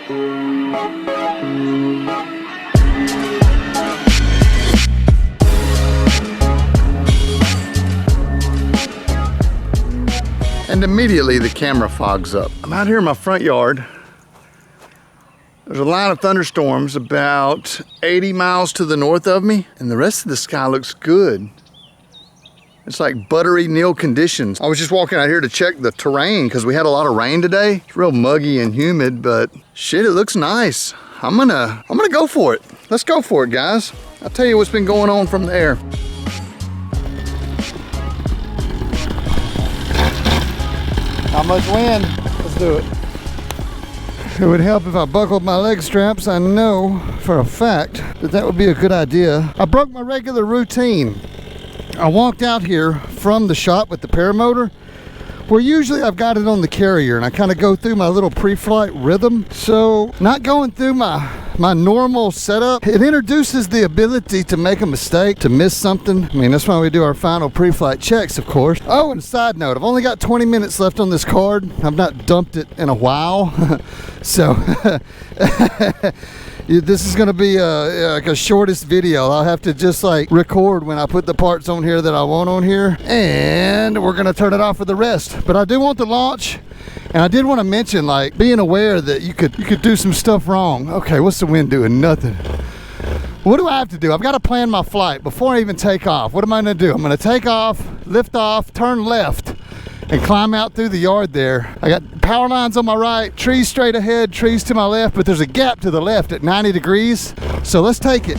And immediately the camera fogs up. I'm out here in my front yard. There's a line of thunderstorms about 80 miles to the north of me, and the rest of the sky looks good. It's like buttery nil conditions. I was just walking out here to check the terrain because we had a lot of rain today. It's real muggy and humid, but shit, it looks nice. I'm gonna go for it. Let's go for it, guys. I'll tell you what's been going on from the air. Not much wind. Let's do it. It would help if I buckled my leg straps. I know for a fact that that would be a good idea. I broke my regular routine. I walked out here from the shop with the paramotor, where usually I've got it on the carrier and I kind of go through my little pre-flight rhythm. So not going through my normal setup, it introduces the ability to make a mistake, to miss something. I mean, that's why we do our final pre-flight checks, of course. Oh, and a side note, I've only got 20 minutes left on this card. I've not dumped it in a while. So this is going to be like a shortest video. I'll have to just like record when I put the parts on here that I want on here, and we're going to turn it off for the rest. But I do want the launch, and I did want to mention, like, being aware that you could do some stuff wrong. Okay, what's the wind doing? Nothing. What do I have to do? I've got to plan my flight before I even take off. What am I going to do? I'm going to take off, lift off, turn left, and climb out through the yard there. I got power lines on my right, trees straight ahead, trees to my left, but there's a gap to the left at 90 degrees. So let's take it.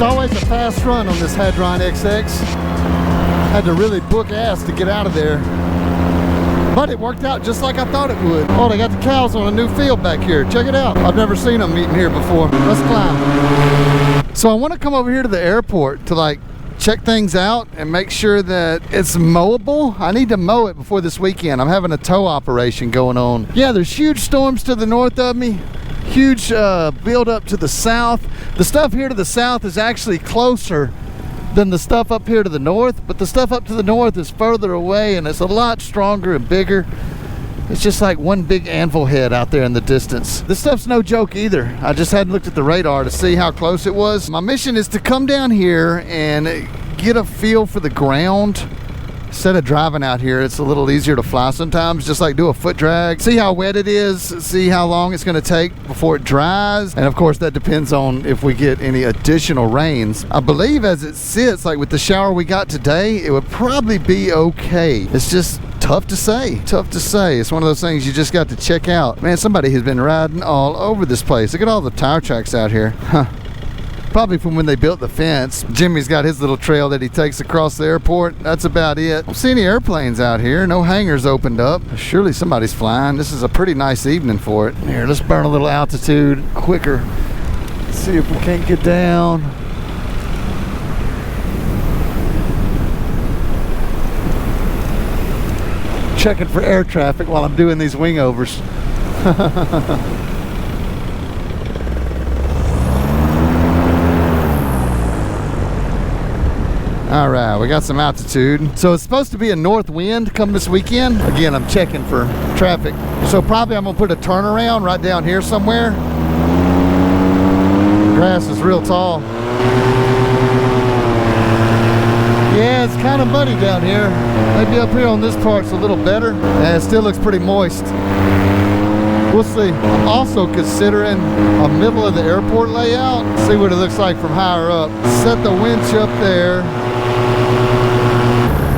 Always a fast run on this Hadron XX. Had to really book ass to get out of there, but it worked out just like I thought it would. Oh, they got the cows on a new field back here. Check it out. I've never seen them eating here before. Let's climb. So I want to come over here to the airport to like check things out and make sure that it's mowable. I need to mow it before this weekend. I'm having a tow operation going on. Yeah, there's huge storms to the north of me. Huge build up to the south. The stuff here to the south is actually closer than the stuff up here to the north, but the stuff up to the north is further away and it's a lot stronger and bigger. It's just like one big anvil head out there in the distance. This stuff's no joke either. I just hadn't looked at the radar to see how close it was. My mission is to come down here and get a feel for the ground. Instead of driving out here, it's a little easier to fly sometimes. Just like do a foot drag, see how wet it is, see how long it's going to take before it dries, and of course that depends on if we get any additional rains. I believe as it sits, like with the shower we got today, it would probably be okay. It's just tough to say. Tough to say. It's one of those things you just got to check out. Man, somebody has been riding all over this place. Look at all the tire tracks out here. Huh. Probably from when they built the fence. Jimmy's got his little trail that he takes across the airport. That's about it. Don't see any airplanes out here. No hangars opened up. Surely somebody's flying. This is a pretty nice evening for it. Here, let's burn a little altitude quicker. Let's see if we can't get down. Checking for air traffic while I'm doing these wing overs. All right, we got some altitude. So it's supposed to be a north wind come this weekend. Again, I'm checking for traffic. So probably I'm gonna put a turnaround right down here somewhere. The grass is real tall. Yeah, it's kind of muddy down here. Maybe up here on this part's a little better. And it still looks pretty moist. We'll see. I'm also considering a middle of the airport layout. See what it looks like from higher up. Set the winch up there,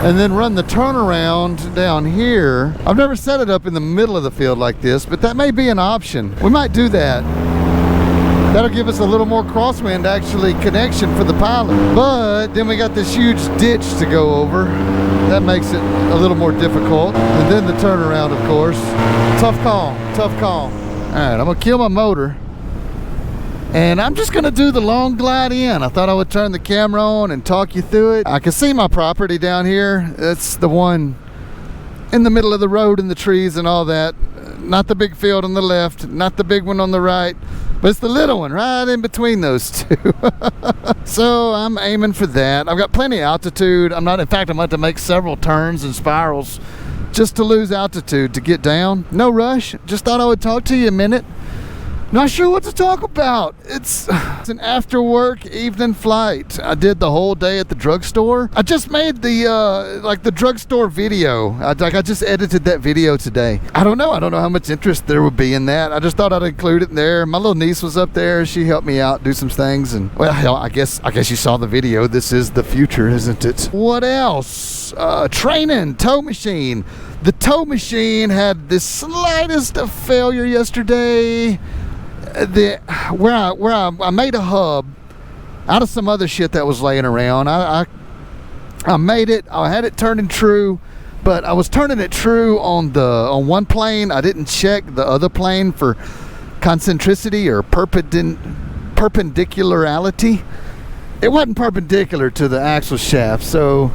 and then run the turnaround down here. I've never set it up in the middle of the field like this, but that may be an option. We might do that. That'll give us a little more crosswind actually connection for the pilot. But then we got this huge ditch to go over. That makes it a little more difficult. And then the turnaround, of course. Tough call, tough call. All right, I'm gonna kill my motor. And I'm just gonna do the long glide in. I thought I would turn the camera on and talk you through it. I can see my property down here. It's the one in the middle of the road and the trees and all that. Not the big field on the left, not the big one on the right, but it's the little one right in between those two. So I'm aiming for that. I've got plenty of altitude. In fact, I'm about to make several turns and spirals just to lose altitude to get down. No rush. Just thought I would talk to you a minute. Not sure what to talk about. It's an after work evening flight. I did the whole day at the drugstore. I just made the drugstore video. I just edited that video today. I don't know how much interest there would be in that. I just thought I'd include it in there. My little niece was up there. She helped me out do some things, and well, hell, I guess you saw the video. This is the future, isn't it? What else? Training, tow machine. The tow machine had the slightest of failure yesterday. Where I made a hub out of some other shit that was laying around. I made it. I had it turning true, but I was turning it true on one plane. I didn't check the other plane for concentricity or perpendicularity. It wasn't perpendicular to the axle shaft, so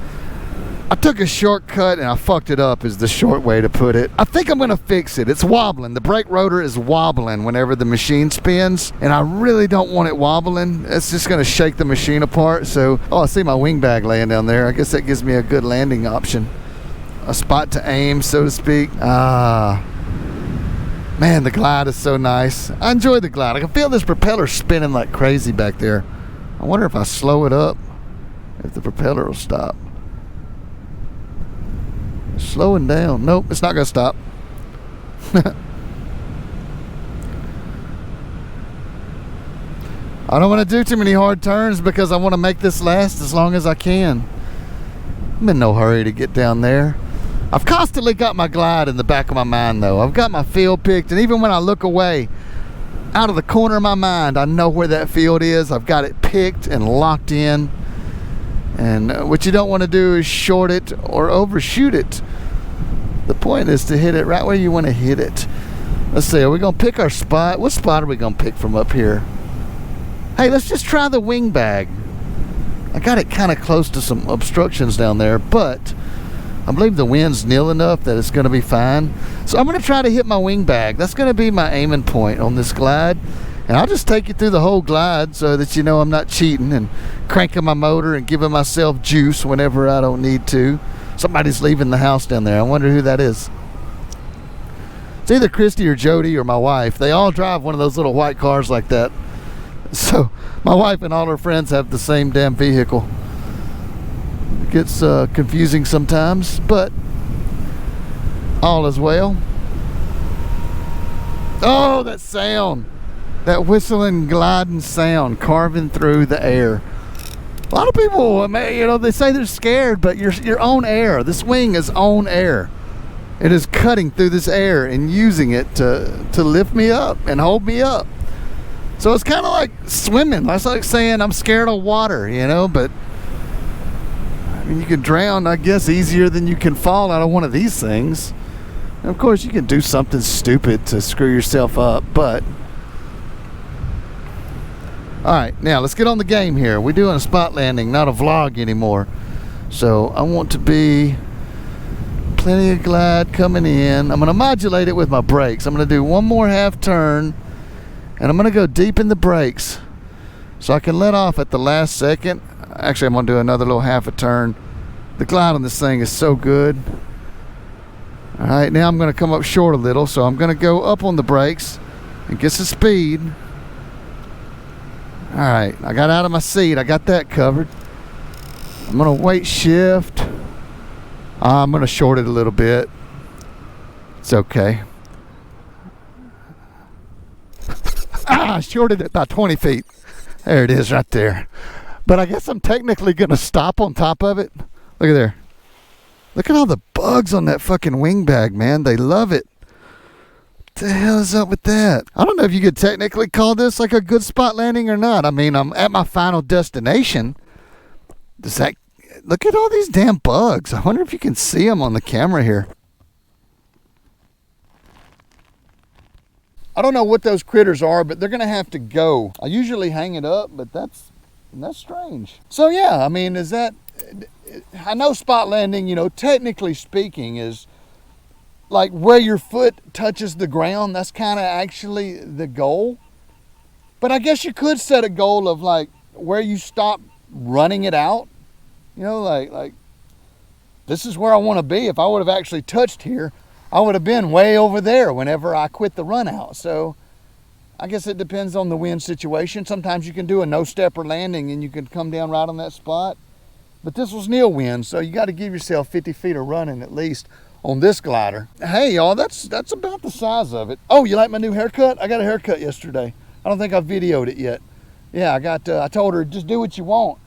I took a shortcut and I fucked it up, is the short way to put it. I think I'm gonna fix it. It's wobbling. The brake rotor is wobbling whenever the machine spins, and I really don't want it wobbling. It's just gonna shake the machine apart. So, I see my wing bag laying down there. I guess that gives me a good landing option. A spot to aim, so to speak. Man, the glide is so nice. I enjoy the glide. I can feel this propeller spinning like crazy back there. I wonder if I slow it up, if the propeller will stop. Slowing down. Nope, it's not gonna stop. I don't want to do too many hard turns because I want to make this last as long as I can. I'm in no hurry to get down there. I've constantly got my glide in the back of my mind though. I've got my field picked, and even when I look away, out of the corner of my mind, I know where that field is. I've got it picked and locked in. And what you don't want to do is short it or overshoot it. The point is to hit it right where you want to hit it. Let's see, are we going to pick our spot? What spot are we going to pick from up here? Hey, let's just try the wing bag. I got it kind of close to some obstructions down there, but I believe the wind's nil enough that it's going to be fine. So I'm going to try to hit my wing bag. That's going to be my aiming point on this glide. And I'll just take you through the whole glide so that you know I'm not cheating and cranking my motor and giving myself juice whenever I don't need to. Somebody's leaving the house down there. I wonder who that is. It's either Christy or Jody or my wife. They all drive one of those little white cars like that. So my wife and all her friends have the same damn vehicle. It gets confusing sometimes, but all is well. Oh, that sound. That whistling, gliding sound carving through the air. A lot of people, they say they're scared, but your own air. This wing is own air. It is cutting through this air and using it to lift me up and hold me up. So it's kind of like swimming. That's like saying I'm scared of water, but I mean, you can drown, I guess, easier than you can fall out of one of these things. And of course, you can do something stupid to screw yourself up, but alright, now let's get on the game here. We're doing a spot landing, not a vlog anymore. So I want to be plenty of glide coming in. I'm going to modulate it with my brakes. I'm going to do one more half turn, and I'm going to go deep in the brakes so I can let off at the last second. Actually, I'm going to do another little half a turn. The glide on this thing is so good. Alright, now I'm going to come up short a little, so I'm going to go up on the brakes and get some speed. Alright, I got out of my seat. I got that covered. I'm going to weight shift. I'm going to short it a little bit. It's okay. I shorted it about 20 feet. There it is right there. But I guess I'm technically going to stop on top of it. Look at there. Look at all the bugs on that fucking wing bag, man. They love it. What the hell is up with that? I don't know if you could technically call this like a good spot landing or not. I mean, I'm at my final destination. Does that... Look at all these damn bugs. I wonder if you can see them on the camera here. I don't know what those critters are, but they're gonna have to go. I usually hang it up, but that's strange. So yeah, I mean, I know spot landing, you know, technically speaking, is like where your foot touches the ground. That's kind of actually the goal. But I guess you could set a goal of like where you stop running it out. You know, like this is where I want to be. If I would have actually touched here, I would have been way over there whenever I quit the run out. So I guess it depends on the wind situation. Sometimes you can do a no-stepper landing and you can come down right on that spot. But this was nil wind, so you got to give yourself 50 feet of running at least on this glider. Hey y'all, that's about the size of it. Oh, you like my new haircut? I got a haircut yesterday. I don't think I've videoed it yet. Yeah, I told her, just do what you want.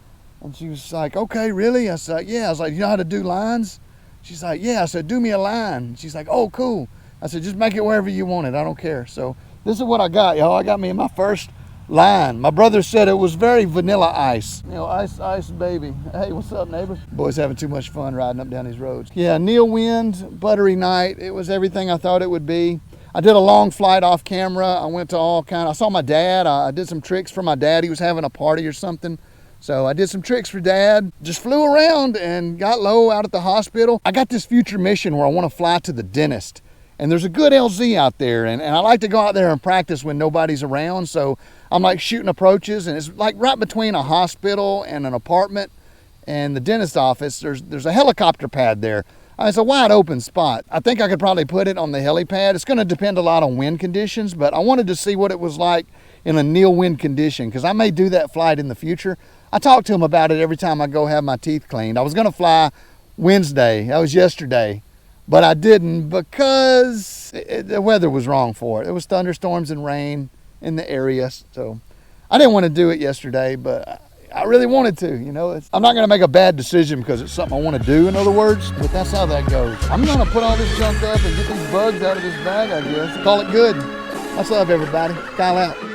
And she was like, okay, really? I said, yeah. I was like, you know how to do lines? She's like, yeah. I said, do me a line. She's like, oh, cool. I said, just make it wherever you want it. I don't care. So this is what I got, y'all. I got me my first line. My brother said it was very vanilla ice. You know, ice, baby. Hey, what's up, neighbor? Boys having too much fun riding up down these roads. Yeah, nil wind, buttery night. It was everything I thought it would be. I did a long flight off camera. I went to I saw my dad. I did some tricks for my dad. He was having a party or something. So I did some tricks for dad. Just flew around and got low out at the hospital. I got this future mission where I want to fly to the dentist. And there's a good LZ out there, and I like to go out there and practice when nobody's around. So I'm like shooting approaches, and it's like right between a hospital and an apartment and the dentist office. There's a helicopter pad there. It's a wide open spot. I think I could probably put it on the helipad. It's going to depend a lot on wind conditions, but I wanted to see what it was like in a nil wind condition, because I may do that flight in the future. I talk to him about it every time I go have my teeth cleaned. I was going to fly Wednesday. That was yesterday. But I didn't because the weather was wrong for it. It was thunderstorms and rain in the area. So I didn't want to do it yesterday, but I really wanted to, you know. I'm not going to make a bad decision because it's something I want to do, in other words, but that's how that goes. I'm going to put all this junk up and get these bugs out of this bag, I guess. Call it good. Much love, everybody. Kyle out.